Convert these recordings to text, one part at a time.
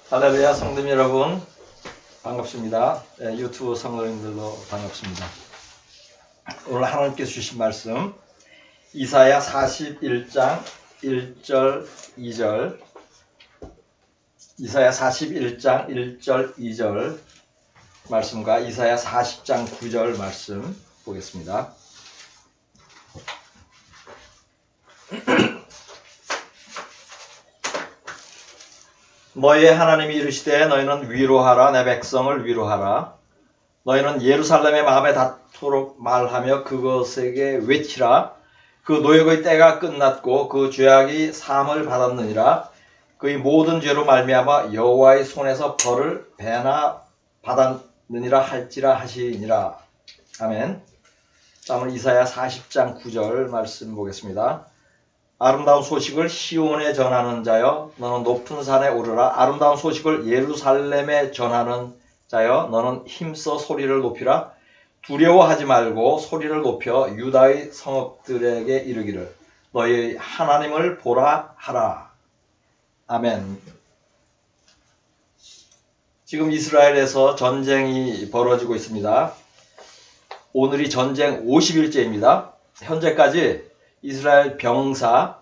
할렐루야 성도 여러분 반갑습니다. 유튜브 성도님들도 반갑습니다. 오늘 하나님께서 주신 말씀 이사야 41장 1절 2절 이사야 41장 1절 2절 말씀과 이사야 40장 9절 말씀 보겠습니다. 너희의 하나님이 이르시되 너희는 위로하라 내 백성을 위로하라 너희는 예루살렘의 마음에 닿도록 말하며 그것에게 외치라 그 노역의 때가 끝났고 그 죄악이 사함을 받았느니라 그의 모든 죄로 말미암아 여호와의 손에서 벌을 배나 받았느니라 할지라 하시니라. 아멘. 다음은 이사야 40장 9절 말씀 보겠습니다. 아름다운 소식을 시온에 전하는 자여 너는 높은 산에 오르라 아름다운 소식을 예루살렘에 전하는 자여 너는 힘써 소리를 높이라 두려워하지 말고 소리를 높여 유다의 성읍들에게 이르기를 너희 하나님을 보라 하라. 아멘. 지금 이스라엘에서 전쟁이 벌어지고 있습니다. 오늘이 전쟁 50일째입니다. 현재까지 이스라엘 병사,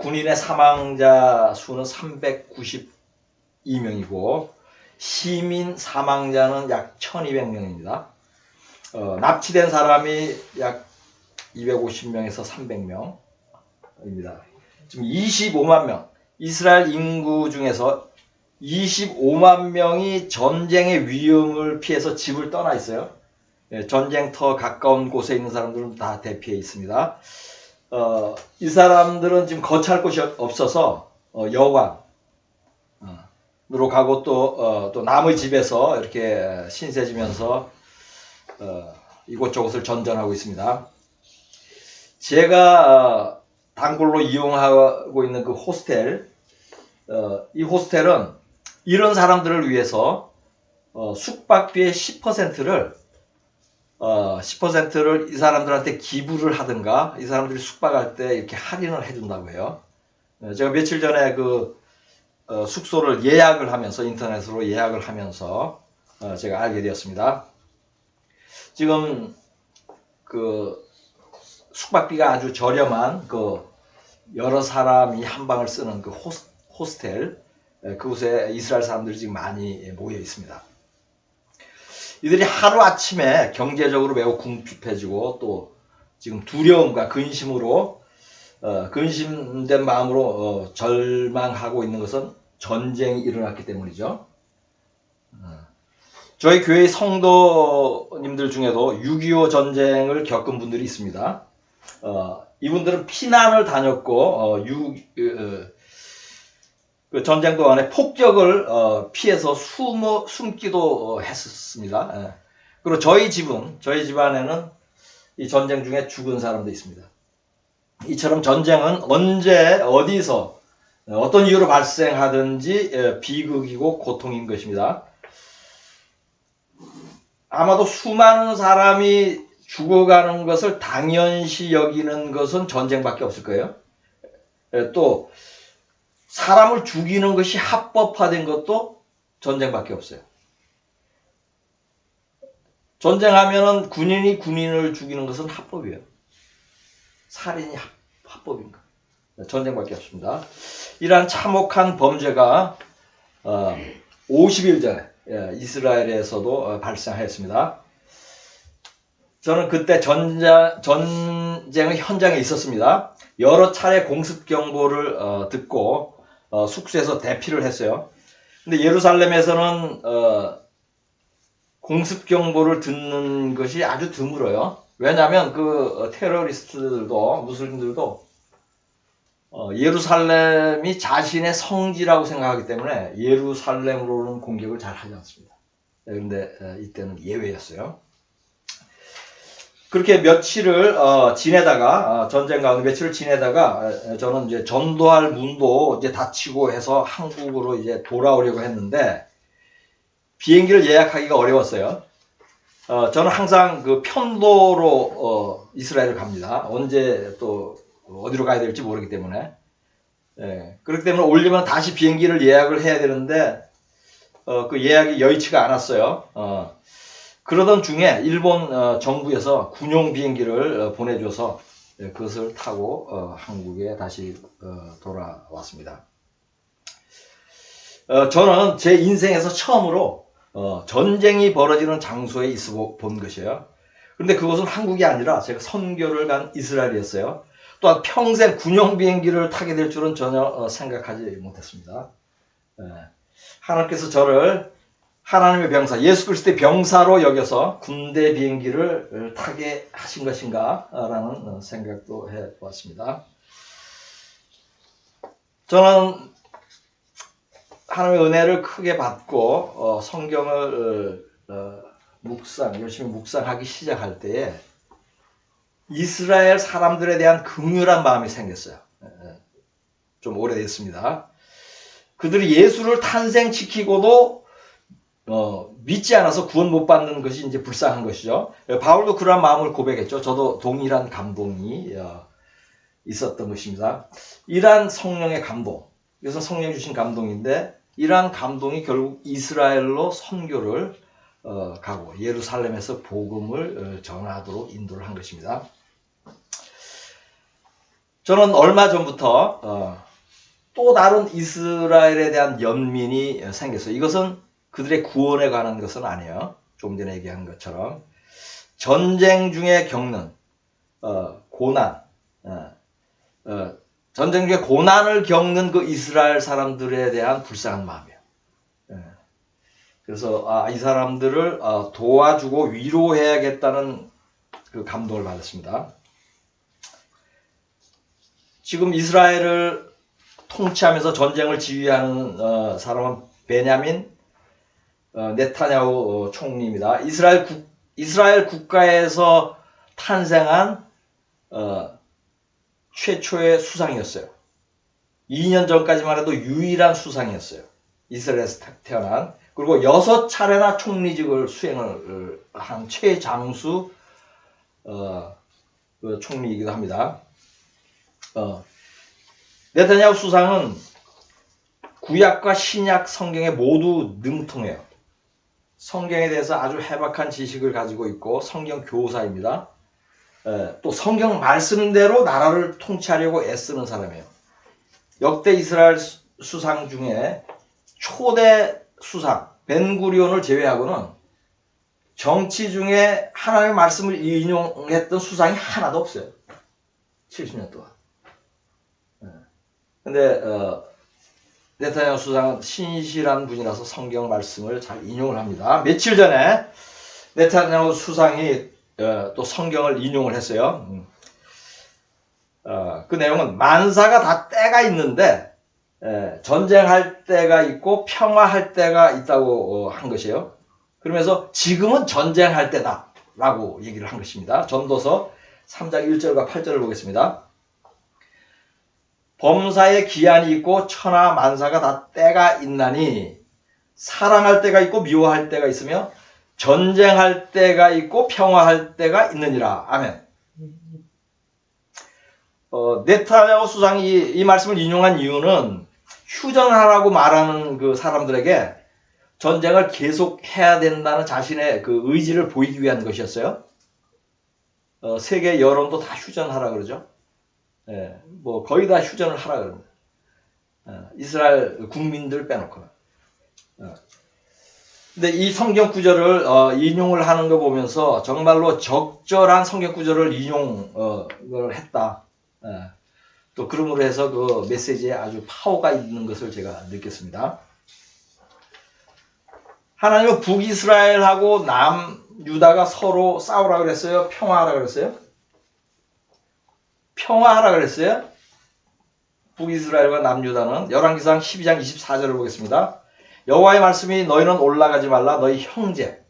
군인의 사망자 수는 392명이고 시민 사망자는 약 1200명입니다. 납치된 사람이 약 250명에서 300명입니다. 지금 25만 명, 이스라엘 인구 중에서 25만 명이 전쟁의 위험을 피해서 집을 떠나 있어요. 전쟁터 가까운 곳에 있는 사람들은 다 대피해 있습니다. 이 사람들은 지금 거처할 곳이 없어서 여관으로 가고 또 남의 집에서 이렇게 신세지면서 이곳저곳을 전전하고 있습니다. 제가 단골로 이용하고 있는 그 호스텔, 이 호스텔은 이런 사람들을 위해서 숙박비의 10%를 이 사람들한테 기부를 하든가 이 사람들이 숙박할 때 이렇게 할인을 해준다고 해요. 제가 며칠 전에 그 숙소를 예약을 하면서 인터넷으로 예약을 하면서 제가 알게 되었습니다. 지금 그 숙박비가 아주 저렴한 그 여러 사람이 한 방을 쓰는 그 호스텔 그곳에 이스라엘 사람들이 지금 많이 모여 있습니다. 이들이 하루아침에 경제적으로 매우 궁핍해지고 또 지금 두려움과 근심으로 근심된 마음으로 절망하고 있는 것은 전쟁이 일어났기 때문이죠. 저희 교회 성도님들 중에도 6.25 전쟁을 겪은 분들이 있습니다. 이분들은 피난을 다녔고 그 전쟁 동안에 폭격을 피해서 숨기도 했었습니다. 그리고 저희 집안에는 이 전쟁 중에 죽은 사람도 있습니다. 이처럼 전쟁은 언제 어디서 어떤 이유로 발생하든지 비극이고 고통인 것입니다. 아마도 수많은 사람이 죽어가는 것을 당연시 여기는 것은 전쟁밖에 없을 거예요. 또 사람을 죽이는 것이 합법화된 것도 전쟁밖에 없어요. 전쟁하면은 군인이 군인을 죽이는 것은 합법이에요. 살인이 합법인가? 전쟁밖에 없습니다. 이러한 참혹한 범죄가 50일 전에 이스라엘에서도 발생하였습니다. 저는 그때 전쟁의 현장에 있었습니다. 여러 차례 공습 경보를 듣고 숙소에서 대피를 했어요. 근데 예루살렘에서는 공습 경보를 듣는 것이 아주 드물어요. 왜냐하면 그 테러리스트들도 무슬림들도 예루살렘이 자신의 성지라고 생각하기 때문에 예루살렘으로는 공격을 잘 하지 않습니다. 그런데 이때는 예외였어요. 그렇게 며칠을 지내다가 전쟁 가운데 며칠을 지내다가 저는 이제 전도할 문도 이제 닫히고 해서 한국으로 이제 돌아오려고 했는데 비행기를 예약하기가 어려웠어요. 저는 항상 그 편도로 이스라엘을 갑니다. 언제 또 어디로 가야 될지 모르기 때문에. 그렇기 때문에 올리면 다시 비행기를 예약을 해야 되는데 그 예약이 여의치가 않았어요. 그러던 중에 일본 정부에서 군용 비행기를 보내줘서 그것을 타고 한국에 다시 돌아왔습니다. 저는 제 인생에서 처음으로 전쟁이 벌어지는 장소에 있어 본 것이에요. 그런데 그것은 한국이 아니라 제가 선교를 간 이스라엘이었어요. 또한 평생 군용 비행기를 타게 될 줄은 전혀 생각하지 못했습니다. 하나님께서 저를 하나님의 병사, 예수 그리스도의 병사로 여겨서 군대 비행기를 타게 하신 것인가 라는 생각도 해보았습니다. 저는 하나님의 은혜를 크게 받고 성경을 열심히 묵상하기 시작할 때에 이스라엘 사람들에 대한 긍휼한 마음이 생겼어요. 좀 오래됐습니다. 그들이 예수를 탄생시키고도 믿지 않아서 구원 못 받는 것이 이제 불쌍한 것이죠. 바울도 그러한 마음을 고백했죠. 저도 동일한 감동이 있었던 것입니다. 이러한 성령의 감동, 이것은 성령이 주신 감동인데 이러한 감동이 결국 이스라엘로 선교를 가고 예루살렘에서 복음을 전하도록 인도를 한 것입니다. 저는 얼마 전부터 또 다른 이스라엘에 대한 연민이 생겼어요. 이것은 그들의 구원에 관한 것은 아니에요. 조금 전에 얘기한 것처럼 전쟁 중에 겪는 고난, 전쟁 중에 고난을 겪는 그 이스라엘 사람들에 대한 불쌍한 마음이에요. 그래서 이 사람들을 도와주고 위로해야겠다는 그 감동을 받았습니다. 지금 이스라엘을 통치하면서 전쟁을 지휘하는 사람은 베냐민 네타냐후 총리입니다. 이스라엘 국가에서 탄생한 최초의 수상이었어요. 2년 전까지만 해도 유일한 수상이었어요. 이스라엘에서 태어난. 그리고 6차례나 총리직을 수행을 한 최장수 총리이기도 합니다. 네타냐후 수상은 구약과 신약 성경에 모두 능통해요. 성경에 대해서 아주 해박한 지식을 가지고 있고 성경 교사입니다. 또 성경 말씀대로 나라를 통치하려고 애쓰는 사람이에요. 역대 이스라엘 수상 중에 초대 수상 벤구리온을 제외하고는 정치 중에 하나님의 말씀을 인용했던 수상이 하나도 없어요. 70년 동안. 근데 네타냐후 수상은 신실한 분이라서 성경 말씀을 잘 인용을 합니다. 며칠 전에 네타냐후 수상이 또 성경을 인용을 했어요. 그 내용은 만사가 다 때가 있는데 전쟁할 때가 있고 평화할 때가 있다고 한 것이에요. 그러면서 지금은 전쟁할 때다 라고 얘기를 한 것입니다. 전도서 3장 1절과 8절을 보겠습니다. 범사에 기한이 있고 천하 만사가 다 때가 있나니 사랑할 때가 있고 미워할 때가 있으며 전쟁할 때가 있고 평화할 때가 있느니라. 아멘. 네타냐후 수상이 이 말씀을 인용한 이유는 휴전하라고 말하는 그 사람들에게 전쟁을 계속해야 된다는 자신의 그 의지를 보이기 위한 것이었어요. 세계 여론도 다 휴전하라 그러죠. 뭐 거의 다 휴전을 하라 그럽니다. 이스라엘 국민들 빼놓고는. 근데 이 성경 구절을 인용을 하는 거 보면서 정말로 적절한 성경 구절을 인용을 했다. 또 그러므로 해서 그 메시지에 아주 파워가 있는 것을 제가 느꼈습니다. 하나님은 북이스라엘하고 남유다가 서로 싸우라 그랬어요? 평화하라 그랬어요? 평화하라 그랬어요? 북이스라엘과 남유다는 열왕기상 12장 24절을 보겠습니다. 여호와의 말씀이 너희는 올라가지 말라. 너희 형제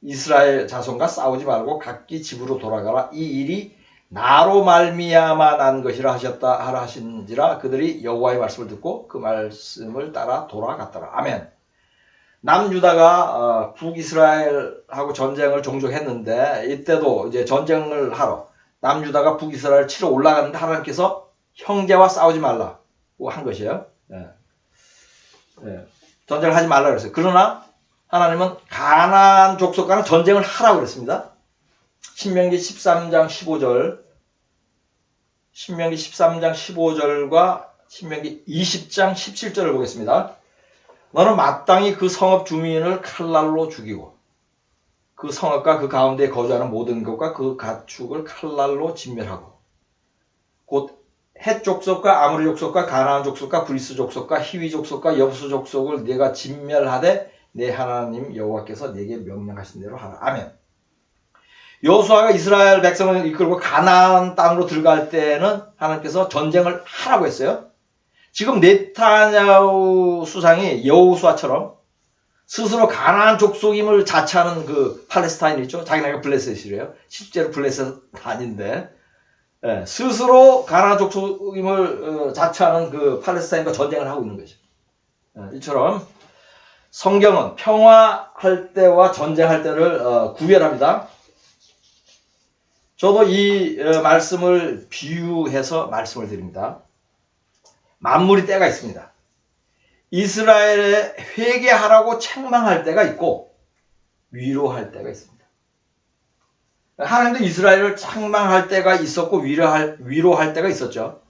이스라엘 자손과 싸우지 말고 각기 집으로 돌아가라. 이 일이 나로 말미암아 난 것이라 하셨다 하라 하신지라. 그들이 여호와의 말씀을 듣고 그 말씀을 따라 돌아갔더라. 아멘. 남유다가 북이스라엘하고 전쟁을 종종 했는데 이때도 이제 전쟁을 하러 남유다가 북이스라엘 치러 올라갔는데 하나님께서 형제와 싸우지 말라고 한 것이에요. 전쟁을 하지 말라 그랬어요. 그러나 하나님은 가나안 족속과는 전쟁을 하라고 그랬습니다. 신명기 13장 15절, 신명기 13장 15절과 신명기 20장 17절을 보겠습니다. 너는 마땅히 그 성읍 주민을 칼날로 죽이고 그 성읍과 그 가운데 거주하는 모든 것과 그 가축을 칼날로 진멸하고 곧 헷 족속과 아모리 족속과 가나안 족속과 브리스 족속과 히위 족속과 여부스 족속을 네가 진멸하되 내 하나님 여호와께서 네게 명령하신 대로 하라. 아멘. 여호수아가 이스라엘 백성을 이끌고 가나안 땅으로 들어갈 때는 하나님께서 전쟁을 하라고 했어요. 지금 네타냐후 수상이 여호수아처럼 스스로 가나안 족속임을 자처하는 그 팔레스타인 있죠. 자기네가 블레셋이래요. 실제로 블레셋 아닌데 스스로 가나안 족속임을 자처하는 그 팔레스타인과 전쟁을 하고 있는 거죠. 이처럼 성경은 평화할 때와 전쟁할 때를 구별합니다. 저도 이 말씀을 비유해서 말씀을 드립니다. 만물이 때가 있습니다. 이스라엘에 회개하라고 책망할 때가 있고 위로할 때가 있습니다. 하나님도 이스라엘을 책망할 때가 있었고 위로할 때가 있었죠.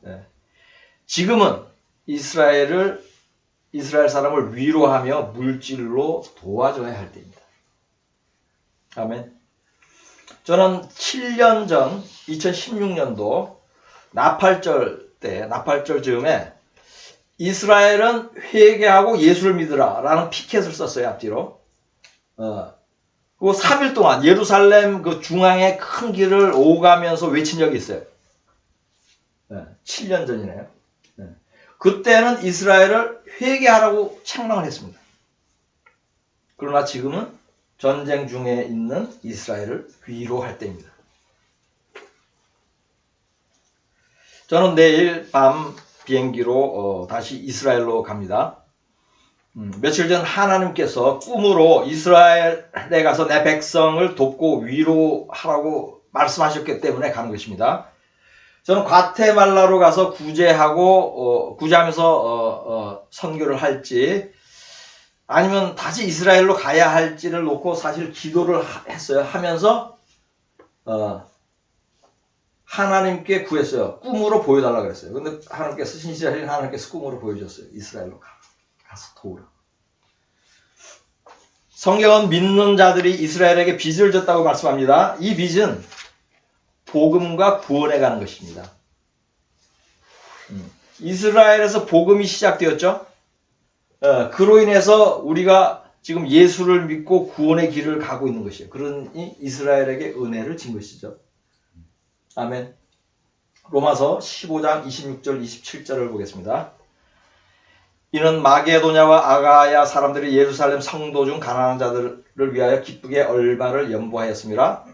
지금은 이스라엘 사람을 위로하며 물질로 도와줘야 할 때입니다. 아멘. 저는 7년 전 2016년도 나팔절 즈음에 이스라엘은 회개하고 예수를 믿으라 라는 피켓을 썼어요. 앞뒤로. 그리고 3일 동안 예루살렘 그 중앙의 큰 길을 오가면서 외친 적이 있어요. 7년 전이네요. 그때는 이스라엘을 회개하라고 책망을 했습니다. 그러나 지금은 전쟁 중에 있는 이스라엘을 위로할 때입니다. 저는 내일 밤 비행기로 다시 이스라엘로 갑니다. 며칠 전 하나님께서 꿈으로 이스라엘에 가서 내 백성을 돕고 위로하라고 말씀하셨기 때문에 가는 것입니다. 저는 과테말라로 가서 구제하면서 선교를 할지 아니면 다시 이스라엘로 가야 할지를 놓고 사실 기도를 했어요. 하면서 하나님께 구했어요. 꿈으로 보여달라고 그랬어요. 근데 하나님께서 신실하게 하나님께서 꿈으로 보여줬어요. 이스라엘로 가서 도우라. 성경은 믿는 자들이 이스라엘에게 빚을 졌다고 말씀합니다. 이 빚은 복음과 구원에 가는 것입니다. 이스라엘에서 복음이 시작되었죠. 그로 인해서 우리가 지금 예수를 믿고 구원의 길을 가고 있는 것이에요. 그러니 이스라엘에게 은혜를 진 것이죠. 아멘. 로마서 15장 26절 27절을 보겠습니다. 이는 마게도냐와 아가야 사람들이 예루살렘 성도 중 가난한 자들을 위하여 기쁘게 얼마를 연보하였습니다.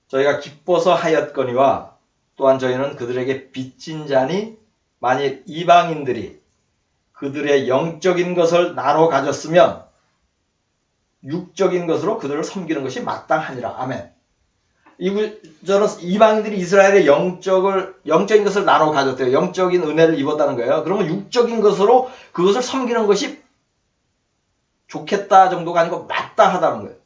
저희가 기뻐서 하였거니와 또한 저희는 그들에게 빚진 자니 만일 이방인들이 그들의 영적인 것을 나눠 가졌으면 육적인 것으로 그들을 섬기는 것이 마땅하니라. 아멘. 저는 이방인들이 이스라엘의 영적인 것을 나눠 가졌대요. 영적인 은혜를 입었다는 거예요. 그러면 육적인 것으로 그것을 섬기는 것이 좋겠다 정도가 아니고 마땅하다는 거예요.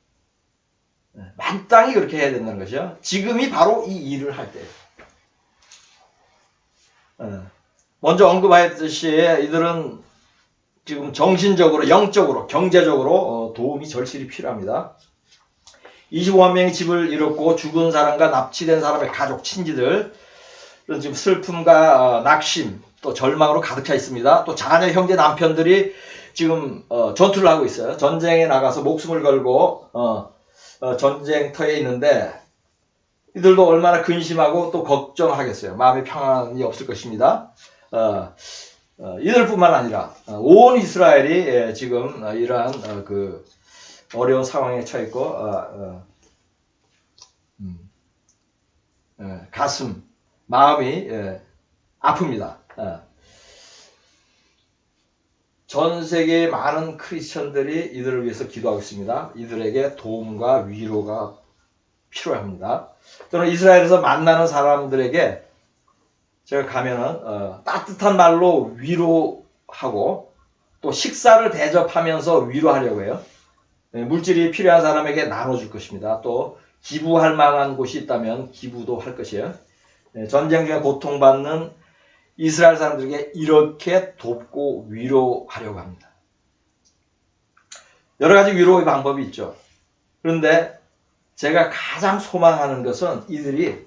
마땅히 그렇게 해야 된다는 것이죠. 지금이 바로 이 일을 할 때예요. 먼저 언급하였듯이 이들은 지금 정신적으로, 영적으로, 경제적으로 도움이 절실히 필요합니다. 25만 명의 집을 잃었고 죽은 사람과 납치된 사람의 가족, 친지들 지금 슬픔과 낙심, 또 절망으로 가득 차 있습니다. 또 자녀, 형제, 남편들이 지금 전투를 하고 있어요. 전쟁에 나가서 목숨을 걸고 전쟁터에 있는데 이들도 얼마나 근심하고 또 걱정하겠어요. 마음의 평안이 없을 것입니다. 이들뿐만 아니라 온 이스라엘이 지금 이러한 그 어려운 상황에 처해 있고 가슴, 마음이 아픕니다. 전 세계의 많은 크리스천들이 이들을 위해서 기도하고 있습니다. 이들에게 도움과 위로가 필요합니다. 저는 이스라엘에서 만나는 사람들에게 제가 가면은 따뜻한 말로 위로하고 또 식사를 대접하면서 위로하려고 해요. 물질이 필요한 사람에게 나눠줄 것입니다. 또 기부할 만한 곳이 있다면 기부도 할 것이에요. 전쟁 중에 고통받는 이스라엘 사람들에게 이렇게 돕고 위로하려고 합니다. 여러 가지 위로의 방법이 있죠. 그런데 제가 가장 소망하는 것은 이들이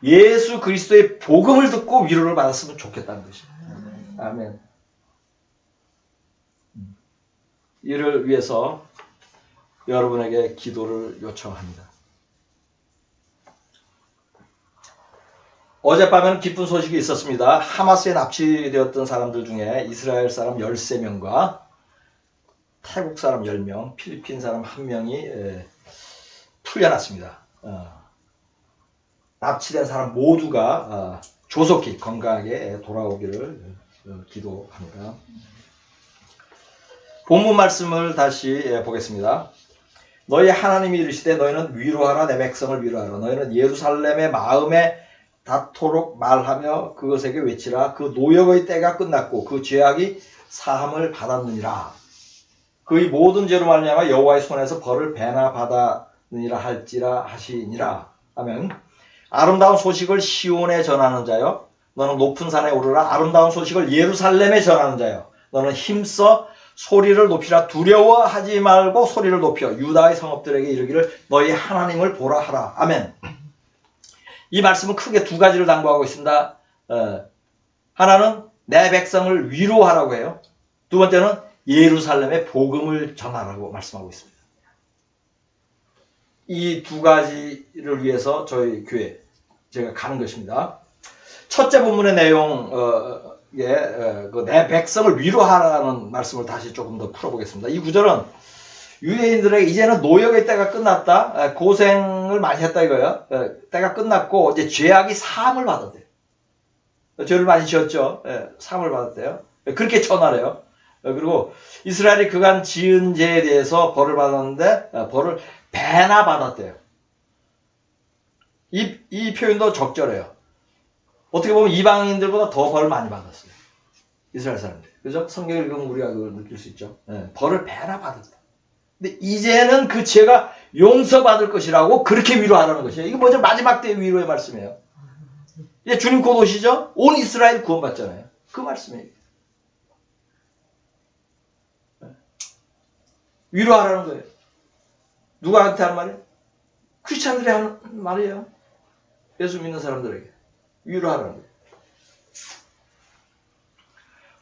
예수 그리스도의 복음을 듣고 위로를 받았으면 좋겠다는 것입니다. 아멘. 이를 위해서 여러분에게 기도를 요청합니다. 어젯밤에는 기쁜 소식이 있었습니다. 하마스에 납치되었던 사람들 중에 이스라엘 사람 13명과 태국 사람 10명, 필리핀 사람 1명이 풀려났습니다. 납치된 사람 모두가 조속히 건강하게 돌아오기를 기도합니다. 본문 말씀을 다시 보겠습니다. 너희 하나님이 이르시되 너희는 위로하라 내 백성을 위로하라. 너희는 예루살렘의 마음에 닿도록 말하며 그것에게 외치라. 그 노역의 때가 끝났고 그 죄악이 사함을 받았느니라. 그의 모든 죄로 말미암아 여호와의 손에서 벌을 배나 받았느니라 할지라 하시니라. 아멘. 아름다운 소식을 시온에 전하는 자여 너는 높은 산에 오르라. 아름다운 소식을 예루살렘에 전하는 자여 너는 힘써 소리를 높이라. 두려워하지 말고 소리를 높여 유다의 성읍들에게 이르기를 너희 하나님을 보라 하라. 아멘. 이 말씀은 크게 두 가지를 당부하고 있습니다. 하나는 내 백성을 위로하라고 해요. 두 번째는 예루살렘의 복음을 전하라고 말씀하고 있습니다. 이 두 가지를 위해서 저희 교회 제가 가는 것입니다. 첫째 본문의 내용 내 백성을 위로하라는 말씀을 다시 조금 더 풀어보겠습니다. 이 구절은 유대인들에게 이제는 노역의 때가 끝났다. 고생을 많이 했다 이거예요. 때가 끝났고 이제 죄악이 사함을 받았대요. 죄를 많이 지었죠. 사함을 받았대요. 그렇게 전하래요. 그리고 이스라엘이 그간 지은 죄에 대해서 벌을 받았는데 벌을 배나 받았대요. 이 표현도 적절해요. 어떻게 보면 이방인들보다 더 벌을 많이 받았어요. 이스라엘 사람들. 그죠? 성경을 읽으면 우리가 그걸 느낄 수 있죠. 벌을 배나 받았다. 근데 이제는 그 죄가 용서받을 것이라고 그렇게 위로하라는 것이에요. 이게 뭐죠? 마지막 때의 위로의 말씀이에요. 이제 주님 곧 오시죠? 온 이스라엘 구원받잖아요. 그 말씀이에요. 위로하라는 거예요. 누구한테 하는 말이에요? 크리스찬들이 하는 말이에요. 예수 믿는 사람들에게. 위로하라는 거예요.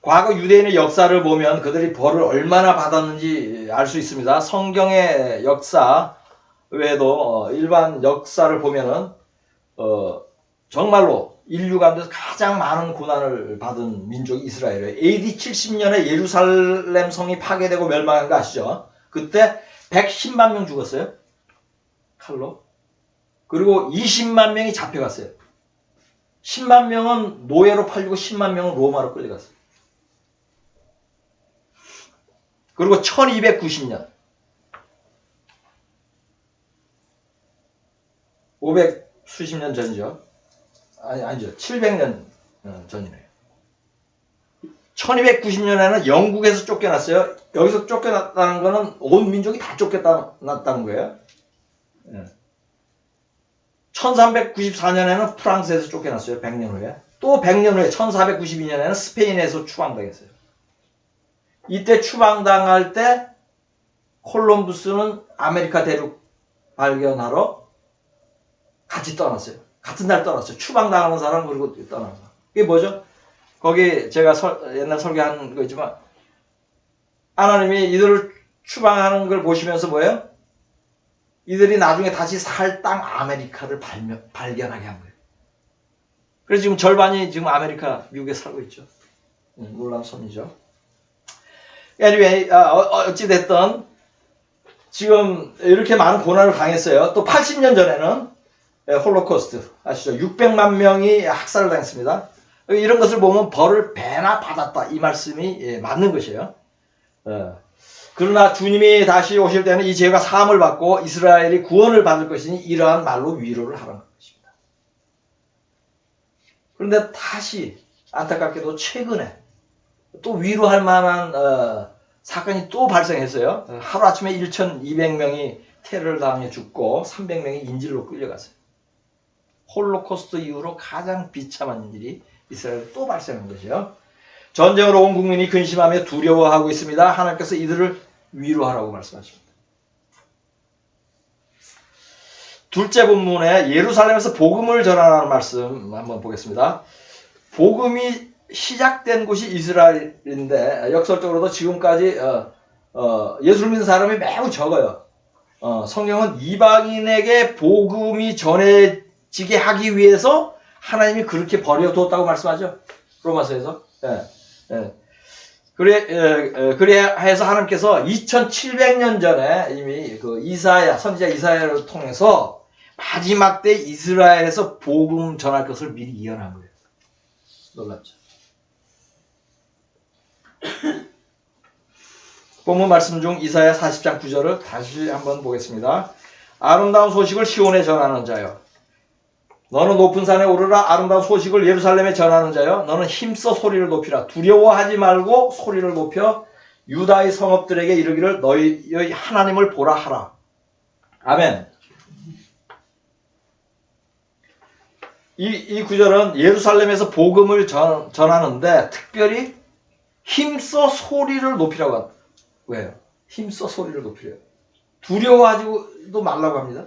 과거 유대인의 역사를 보면 그들이 벌을 얼마나 받았는지 알 수 있습니다. 성경의 역사 외에도 일반 역사를 보면은 정말로 인류 가운데서 가장 많은 고난을 받은 민족이 이스라엘이에요. AD 70년에 예루살렘 성이 파괴되고 멸망한 거 아시죠? 그때 110만 명 죽었어요. 칼로. 그리고 20만 명이 잡혀갔어요. 10만 명은 노예로 팔리고 10만 명은 로마로 끌려갔어요. 그리고 1290년 500 수십 년 전이죠. 아니죠. 700년 전이네요. 1290년에는 영국에서 쫓겨났어요. 여기서 쫓겨났다는 거는 온 민족이 다 쫓겨났다는 거예요. 1394년에는 프랑스에서 쫓겨났어요. 100년 후에. 또 100년 후에 1492년에는 스페인에서 추방당했어요. 이때 추방당할 때 콜럼부스는 아메리카 대륙 발견하러 같이 떠났어요. 같은 날 떠났어요. 추방당하는 사람 그리고 떠나는 사람. 이게 뭐죠? 거기 제가 옛날 설교한 거 있지만 하나님이 이들을 추방하는 걸 보시면서 뭐예요? 이들이 나중에 다시 살 땅 아메리카를 발견하게 한 거예요. 그래서 지금 절반이 지금 아메리카, 미국에 살고 있죠. 놀라운 섬이죠. anyway, 어찌됐든 지금 이렇게 많은 고난을 당했어요. 또 80년 전에는 홀로코스트 아시죠? 600만 명이 학살을 당했습니다. 이런 것을 보면 벌을 배나 받았다. 이 말씀이 맞는 것이에요. 그러나 주님이 다시 오실 때는 이 죄가 사함을 받고 이스라엘이 구원을 받을 것이니 이러한 말로 위로를 하라는 것입니다. 그런데 다시 안타깝게도 최근에 또 위로할 만한 사건이 또 발생했어요. 하루아침에 1,200명이 테러를 당해 죽고 300명이 인질로 끌려갔어요. 홀로코스트 이후로 가장 비참한 일이 이스라엘에 또 발생한 것이요. 전쟁으로 온 국민이 근심하며 두려워하고 있습니다. 하나님께서 이들을 위로하라고 말씀하십니다. 둘째 본문에 예루살렘에서 복음을 전하라는 말씀 한번 보겠습니다. 복음이 시작된 곳이 이스라엘인데 역설적으로도 지금까지 예수를 믿는 사람이 매우 적어요. 성경은 이방인에게 복음이 전해지게 하기 위해서 하나님이 그렇게 버려두었다고 말씀하죠. 로마서에서. 그래야 해서 하나님께서 2700년 전에 이미 그 선지자 이사야를 통해서 마지막 때 이스라엘에서 복음 전할 것을 미리 예언한 거예요. 놀랍죠. 본문 말씀 중 이사야 40장 9절을 다시 한번 보겠습니다. 아름다운 소식을 시온에 전하는 자여, 너는 높은 산에 오르라. 아름다운 소식을 예루살렘에 전하는 자여, 너는 힘써 소리를 높이라. 두려워하지 말고 소리를 높여 유다의 성읍들에게 이르기를 너희의 하나님을 보라 하라. 아멘. 이 구절은 예루살렘에서 복음을 전하는데 특별히 힘써 소리를 높이라고 합니다. 왜요? 힘써 소리를 높이래요. 두려워하지도 말라고 합니다.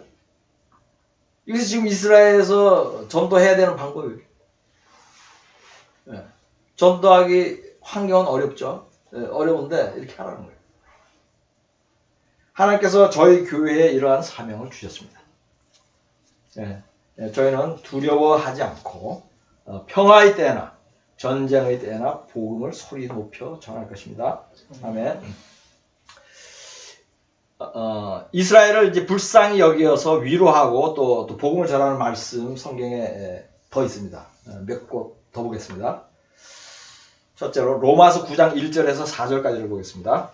이것이 지금 이스라엘에서 전도해야 되는 방법이에요. 전도하기 환경은 어렵죠. 어려운데 이렇게 하라는 거예요. 하나님께서 저희 교회에 이러한 사명을 주셨습니다. 저희는 두려워하지 않고 평화의 때나 전쟁의 때나 복음을 소리 높여 전할 것입니다. 아멘. 이스라엘을 이제 불쌍히 여기어서 위로하고 또 복음을 전하는 말씀 성경에 더 있습니다. 몇 곳 더 보겠습니다. 첫째로 로마서 9장 1절에서 4절까지를 보겠습니다.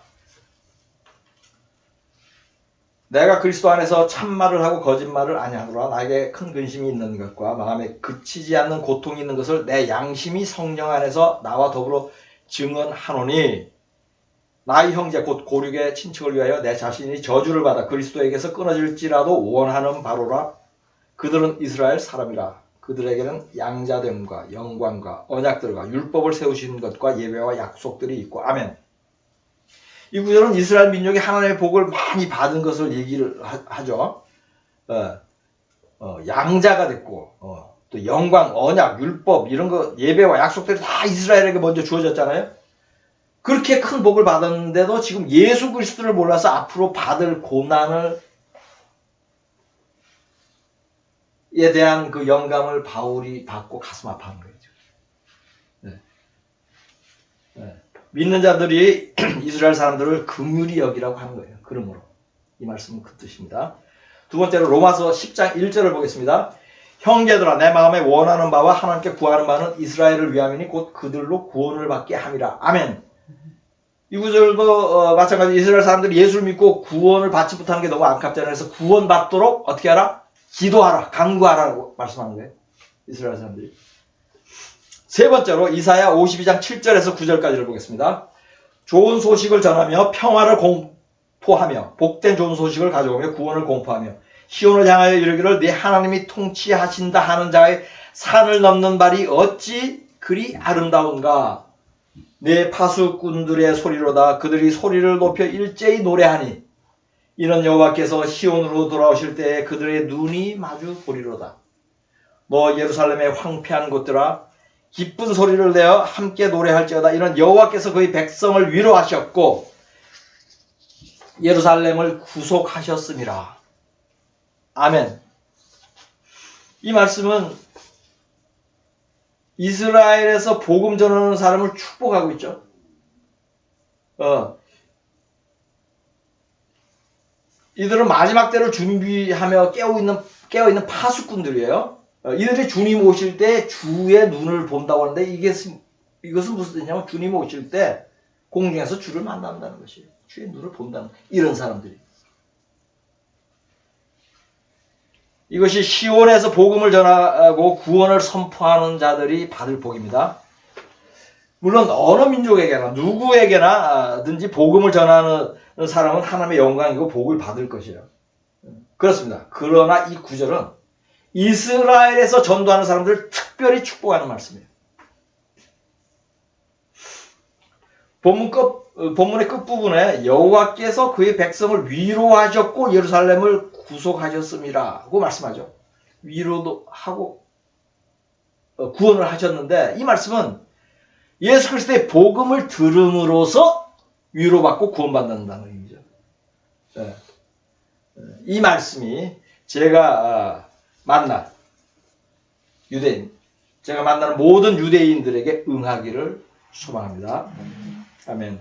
내가 그리스도 안에서 참말을 하고 거짓말을 아니하노라. 나에게 큰 근심이 있는 것과 마음에 그치지 않는 고통이 있는 것을 내 양심이 성령 안에서 나와 더불어 증언하노니, 나의 형제 곧 고륙의 친척을 위하여 내 자신이 저주를 받아 그리스도에게서 끊어질지라도 원하는 바로라. 그들은 이스라엘 사람이라. 그들에게는 양자됨과 영광과 언약들과 율법을 세우신 것과 예배와 약속들이 있고. 아멘. 이 구절은 이스라엘 민족이 하나님의 복을 많이 받은 것을 얘기를 하죠. 양자가 됐고 또 영광, 언약, 율법 이런 거 예배와 약속들이 다 이스라엘에게 먼저 주어졌잖아요. 그렇게 큰 복을 받았는데도 지금 예수 그리스도를 몰라서 앞으로 받을 고난을 에 대한 그 영감을 바울이 받고 가슴 아파하는 거예요. 믿는 자들이 이스라엘 사람들을 긍휼히 여기라고 하는 거예요. 그러므로 이 말씀은 그 뜻입니다. 두 번째로 로마서 10장 1절을 보겠습니다. 형제들아, 내 마음에 원하는 바와 하나님께 구하는 바는 이스라엘을 위함이니 곧 그들로 구원을 받게 함이라. 아멘. 이 구절도 마찬가지. 이스라엘 사람들이 예수를 믿고 구원을 받지 못하는 게 너무 안타깝잖아요. 그래서 구원받도록 어떻게 하라? 기도하라, 간구하라고 말씀하는 거예요. 이스라엘 사람들이. 세 번째로 이사야 52장 7절에서 9절까지를 보겠습니다. 좋은 소식을 전하며 평화를 공포하며 복된 좋은 소식을 가져오며 구원을 공포하며 시온을 향하여 이르기를 네 하나님이 통치하신다 하는 자의 산을 넘는 발이 어찌 그리 아름다운가. 내 파수꾼들의 소리로다. 그들이 소리를 높여 일제히 노래하니 이는 여호와께서 시온으로 돌아오실 때에 그들의 눈이 마주 보리로다. 너 예루살렘의 황폐한 곳들아, 기쁜 소리를 내어 함께 노래할지어다. 이는 여호와께서 그의 백성을 위로하셨고 예루살렘을 구속하셨음이라. 아멘. 이 말씀은 이스라엘에서 복음 전하는 사람을 축복하고 있죠. 이들은 마지막 때를 준비하며 깨어있는 파수꾼들이에요. 이들이 주님 오실 때 주의 눈을 본다고 하는데 이것은 무슨 뜻이냐면 주님 오실 때 공중에서 주를 만난다는 것이에요. 주의 눈을 본다는 이런 사람들이. 이것이 시온에서 복음을 전하고 구원을 선포하는 자들이 받을 복입니다. 물론 어느 민족에게나 누구에게나든지 복음을 전하는 사람은 하나님의 영광이고 복을 받을 것이에요. 그렇습니다. 그러나 이 구절은 이스라엘에서 전도하는 사람들을 특별히 축복하는 말씀이에요. 본문의 끝부분에 여호와께서 그의 백성을 위로하셨고 예루살렘을 구속하셨음이라고 말씀하죠. 위로도 하고 구원을 하셨는데 이 말씀은 예수 그리스도의 복음을 들음으로써 위로받고 구원받는다는 의미죠. 네. 이 말씀이 제가 만난 유대인, 제가 만나는 모든 유대인들에게 응하기를 소망합니다. 아멘.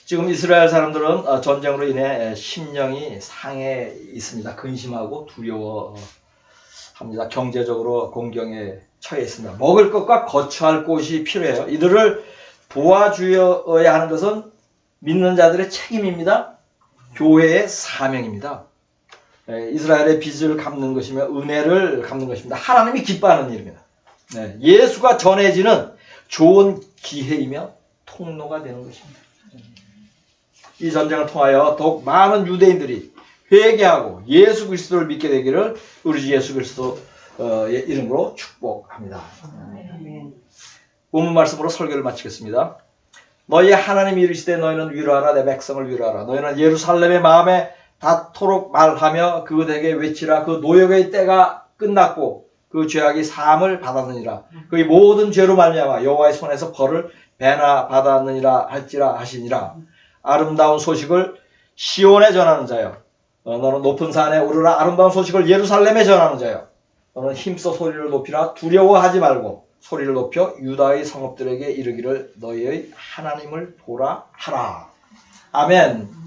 지금 이스라엘 사람들은 전쟁으로 인해 심령이 상해 있습니다. 근심하고 두려워합니다. 경제적으로 공경에 처해 있습니다. 먹을 것과 거처할 곳이 필요해요. 이들을 도와주어야 하는 것은 믿는 자들의 책임입니다. 교회의 사명입니다. 이스라엘의 빚을 갚는 것이며 은혜를 갚는 것입니다. 하나님이 기뻐하는 일입니다. 예수가 전해지는 좋은 기회이며 통로가 되는 것입니다. 이 전쟁을 통하여 더욱 많은 유대인들이 회개하고 예수 그리스도를 믿게 되기를 우리 주 예수 그리스도의 이름으로 축복합니다. 본문 말씀으로 설교를 마치겠습니다. 너희 하나님이 이르시되 너희는 위로하라 내 백성을 위로하라. 너희는 예루살렘의 마음에 닿도록 말하며 그들에게 외치라. 그 노역의 때가 끝났고 그 죄악이 사함을 받았느니라. 그의 모든 죄로 말미암아 여호와의 손에서 벌을 배나 받았느니라 할지라 하시니라. 아름다운 소식을 시온에 전하는 자여, 너는 높은 산에 오르라. 아름다운 소식을 예루살렘에 전하는 자여, 너는 힘써 소리를 높이라. 두려워하지 말고 소리를 높여 유다의 성읍들에게 이르기를 너희의 하나님을 보라 하라. 아멘.